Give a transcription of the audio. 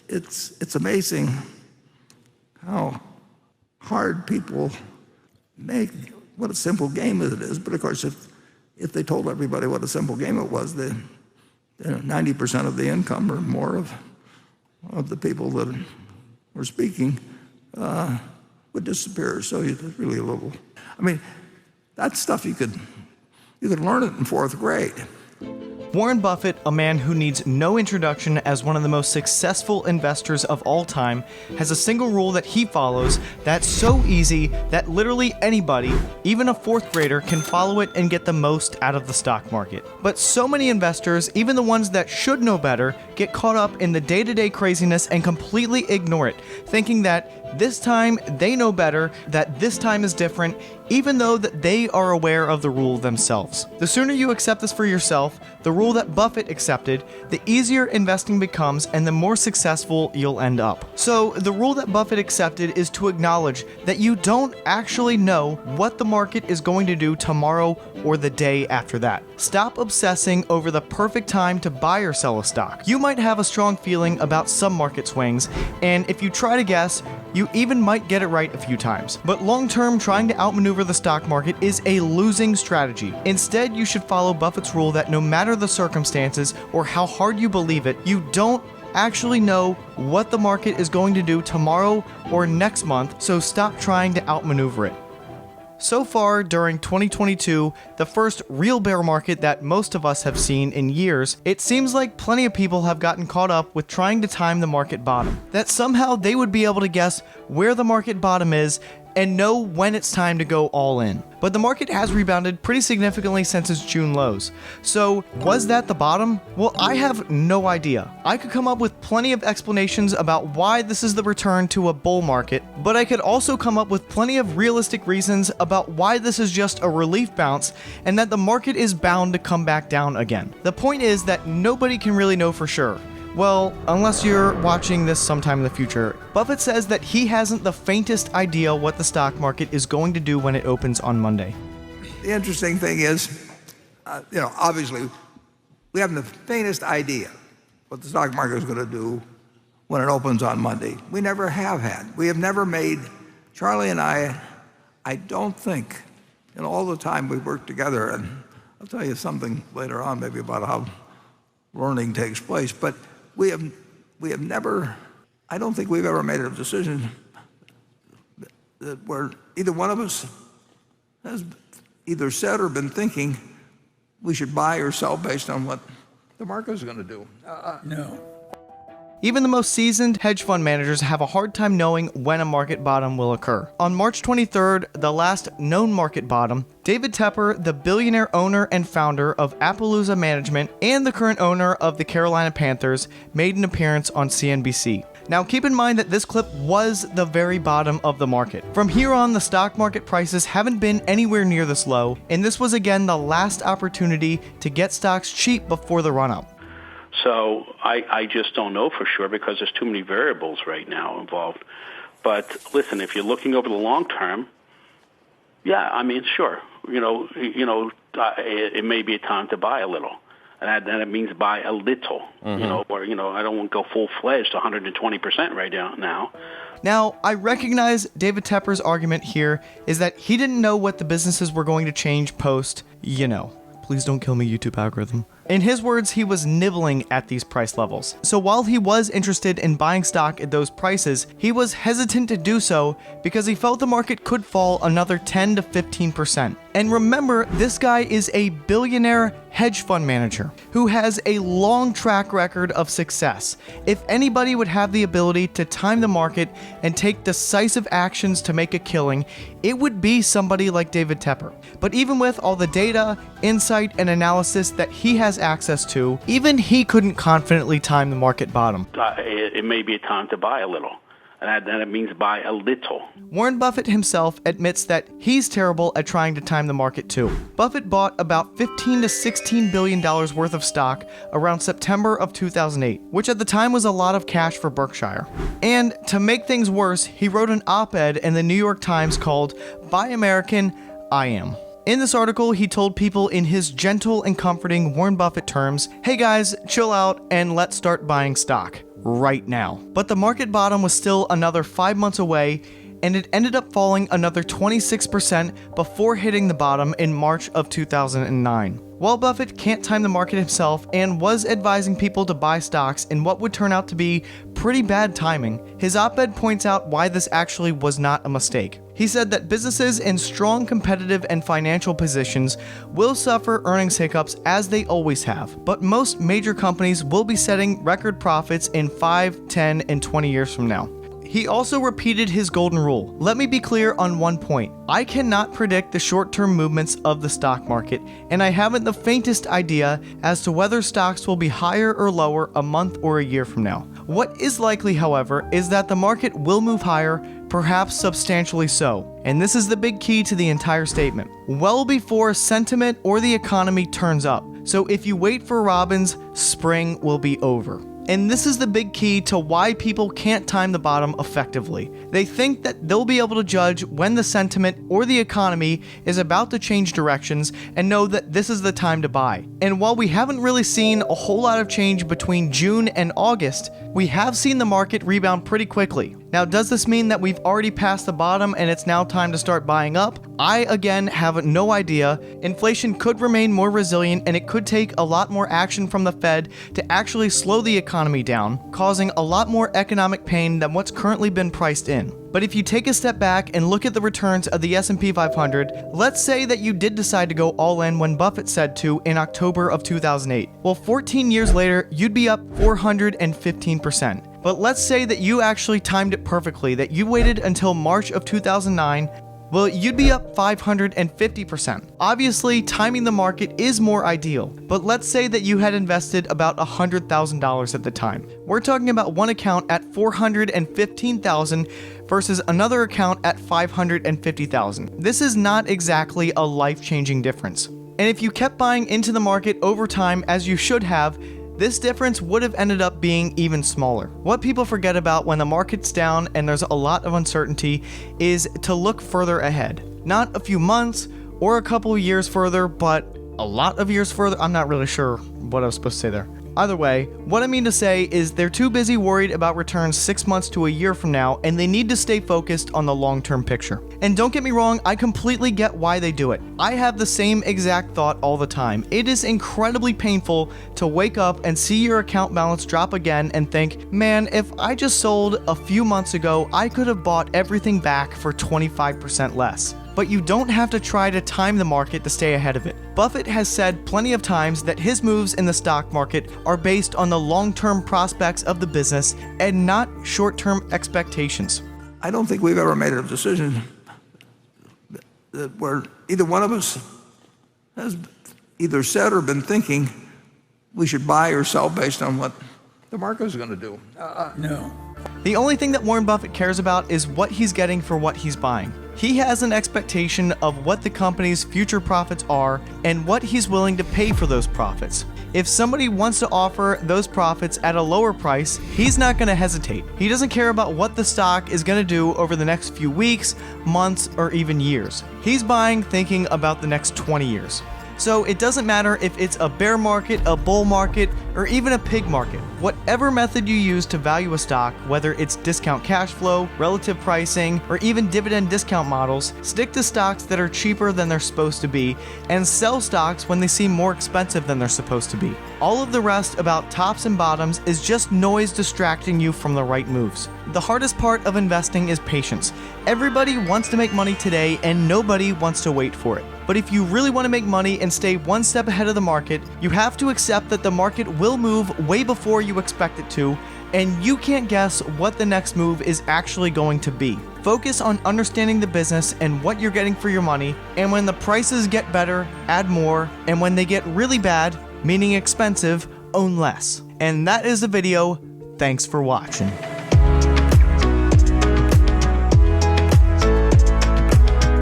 it's amazing how hard people make what a simple game it is. But of course, if they told everybody what a simple game it was, then 90% of the income or more of the people that were speaking would disappear. So it's really a little. I mean, that's stuff you could learn it in fourth grade. Warren Buffett, a man who needs no introduction as one of the most successful investors of all time, has a single rule that he follows that's so easy that literally anybody, even a fourth grader, can follow it and get the most out of the stock market. But so many investors, even the ones that should know better, get caught up in the day-to-day craziness and completely ignore it, thinking that this time they know better, that this time is different, even though that they are aware of the rule themselves. The sooner you accept this for yourself, the rule that Buffett accepted, the easier investing becomes and the more successful you'll end up. So the rule that Buffett accepted is to acknowledge that you don't actually know what the market is going to do tomorrow or the day after that. Stop obsessing over the perfect time to buy or sell a stock. You might have a strong feeling about some market swings, and if you try to guess, you even might get it right a few times. But long-term, trying to outmaneuver the stock market is a losing strategy. Instead, you should follow Buffett's rule that no matter the circumstances or how hard you believe it, you don't actually know what the market is going to do tomorrow or next month, so stop trying to outmaneuver it. So far, during 2022, the first real bear market that most of us have seen in years, it seems like plenty of people have gotten caught up with trying to time the market bottom. That somehow they would be able to guess where the market bottom is and know when it's time to go all in. But the market has rebounded pretty significantly since its June lows. So, was that the bottom? Well, I have no idea. I could come up with plenty of explanations about why this is the return to a bull market, but I could also come up with plenty of realistic reasons about why this is just a relief bounce and that the market is bound to come back down again. The point is that nobody can really know for sure. Well, unless you're watching this sometime in the future. Buffett says that he hasn't the faintest idea what the stock market is going to do when it opens on Monday. The interesting thing is, obviously, we haven't the faintest idea what the stock market is going to do when it opens on Monday. We never have had. We have never made, Charlie and I don't think, in all the time we've worked together, and I'll tell you something later on maybe about how learning takes place, but we have never, I don't think we've ever made a decision that where either one of us has either said or been thinking we should buy or sell based on what the market is going to do. No. Even the most seasoned hedge fund managers have a hard time knowing when a market bottom will occur. On March 23rd, the last known market bottom, David Tepper, the billionaire owner and founder of Appaloosa Management and the current owner of the Carolina Panthers, made an appearance on CNBC. Now keep in mind that this clip was the very bottom of the market. From here on, the stock market prices haven't been anywhere near this low, and this was again the last opportunity to get stocks cheap before the run-up. So I just don't know for sure because there's too many variables right now involved. But listen, if you're looking over the long term, yeah, I mean, sure, it may be a time to buy a little, and that means buy a little, or I don't want to go full-fledged 120% right now. Now, I recognize David Tepper's argument here is that he didn't know what the businesses were going to change post, Please don't kill me, YouTube algorithm. In his words, he was nibbling at these price levels. So while he was interested in buying stock at those prices, he was hesitant to do so because he felt the market could fall another 10 to 15%. And remember, this guy is a billionaire hedge fund manager who has a long track record of success. If anybody would have the ability to time the market and take decisive actions to make a killing, it would be somebody like David Tepper. But even with all the data, insight, and analysis that he has access to, even he couldn't confidently time the market bottom. It may be a time to buy a little, and that means buy a little. Warren Buffett himself admits that he's terrible at trying to time the market too. Buffett bought about $15 to $16 billion worth of stock around September of 2008, which at the time was a lot of cash for Berkshire. And to make things worse, he wrote an op-ed in the New York Times called "Buy American, I Am." In this article, he told people in his gentle and comforting Warren Buffett terms, "Hey guys, chill out and let's start buying stock." right now. But the market bottom was still another 5 months away, and it ended up falling another 26% before hitting the bottom in March of 2009. While Buffett can't time the market himself and was advising people to buy stocks in what would turn out to be pretty bad timing, his op-ed points out why this actually was not a mistake. He said that businesses in strong competitive and financial positions will suffer earnings hiccups as they always have, but most major companies will be setting record profits in 5, 10, and 20 years from now. He also repeated his golden rule. Let me be clear on one point. I cannot predict the short-term movements of the stock market, and I haven't the faintest idea as to whether stocks will be higher or lower a month or a year from now. What is likely, however, is that the market will move higher, perhaps substantially so. And this is the big key to the entire statement. Well before sentiment or the economy turns up. So if you wait for Robins, spring will be over. And this is the big key to why people can't time the bottom effectively. They think that they'll be able to judge when the sentiment or the economy is about to change directions and know that this is the time to buy. And while we haven't really seen a whole lot of change between June and August, we have seen the market rebound pretty quickly. Now, does this mean that we've already passed the bottom and it's now time to start buying up? I, again, have no idea. Inflation could remain more resilient and it could take a lot more action from the Fed to actually slow the economy down, causing a lot more economic pain than what's currently been priced in. But if you take a step back and look at the returns of the S&P 500, let's say that you did decide to go all in when Buffett said to in October of 2008. Well, 14 years later, you'd be up 415%. But let's say that you actually timed it perfectly, that you waited until March of 2009. Well, you'd be up 550%. Obviously, timing the market is more ideal, but let's say that you had invested about $100,000 at the time. We're talking about one account at $415,000 versus another account at $550,000. This is not exactly a life-changing difference. And if you kept buying into the market over time as you should have, this difference would have ended up being even smaller. What people forget about when the market's down and there's a lot of uncertainty is to look further ahead. Not a few months or a couple of years further, but a lot of years further. I'm not really sure what I was supposed to say there. Either way, what I mean to say is they're too busy worried about returns 6 months to a year from now, and they need to stay focused on the long-term picture. And don't get me wrong, I completely get why they do it. I have the same exact thought all the time. It is incredibly painful to wake up and see your account balance drop again and think, man, if I just sold a few months ago, I could have bought everything back for 25% less. But you don't have to try to time the market to stay ahead of it. Buffett has said plenty of times that his moves in the stock market are based on the long-term prospects of the business and not short-term expectations. I don't think we've ever made a decision where either one of us has either said or been thinking we should buy or sell based on what the market is going to do. No. The only thing that Warren Buffett cares about is what he's getting for what he's buying. He has an expectation of what the company's future profits are and what he's willing to pay for those profits. If somebody wants to offer those profits at a lower price, he's not going to hesitate. He doesn't care about what the stock is going to do over the next few weeks, months, or even years. He's buying thinking about the next 20 years. So it doesn't matter if it's a bear market, a bull market, or even a pig market. Whatever method you use to value a stock, whether it's discount cash flow, relative pricing, or even dividend discount models, stick to stocks that are cheaper than they're supposed to be, and sell stocks when they seem more expensive than they're supposed to be. All of the rest about tops and bottoms is just noise distracting you from the right moves. The hardest part of investing is patience. Everybody wants to make money today, and nobody wants to wait for it. But if you really want to make money and stay one step ahead of the market, you have to accept that the market will move way before you expect it to, and you can't guess what the next move is actually going to be. Focus on understanding the business and what you're getting for your money, and when the prices get better, add more, and when they get really bad, meaning expensive, own less. And that is the video. Thanks for watching.